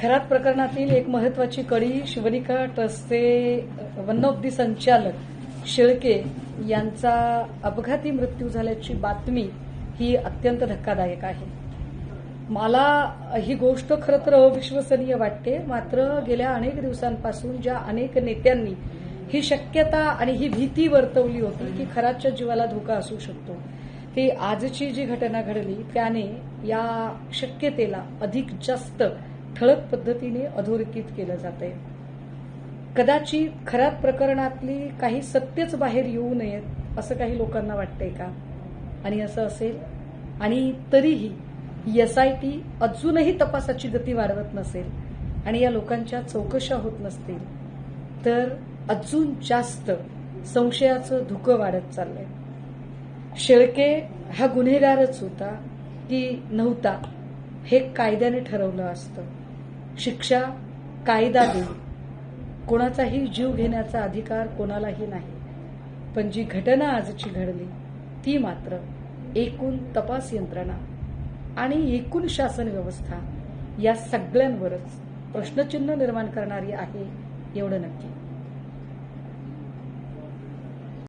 खरात प्रकरणातील एक महत्वाची कडी शिवनिका ट्रस्टचे वन ऑफ दी संचालक शेळके यांचा अपघाती मृत्यू झाल्याची बातमी ही अत्यंत धक्कादायक आहे. मला ही गोष्ट खरं तर अविश्वसनीय वाटते. मात्र गेल्या अनेक दिवसांपासून ज्या अनेक नेत्यांनी ही शक्यता आणि ही भीती वर्तवली होती की खरातच्या जीवाला धोका असू शकतो, ती आजची जी घटना घडली त्याने या शक्यतेला अधिक जास्त ठळक पद्धतीने अधोरेखित केलं जातंय. कदाचित खरात प्रकरणातली काही सत्यच बाहेर येऊ नयेत असं काही लोकांना वाटतंय का? आणि असं असेल आणि तरीही SIT अजूनही तपासाची गती वाढवत नसेल आणि या लोकांच्या चौकशा होत नसतील तर अजून जास्त संशयाचं धुकं वाढत चाललंय. शेळके हा गुन्हेगारच होता की नव्हता हे कायद्याने ठरवलं असतं. शिक्षा कायदा देईल, कोणाचाही जीव घेण्याचा अधिकार कोणालाही नाही. पण जी घटना आजची घडली ती मात्र एकूण तपास यंत्रणा आणि एकूण शासन व्यवस्था या सगळ्यांवरच प्रश्नचिन्ह निर्माण करणारी आहे एवढं नक्की.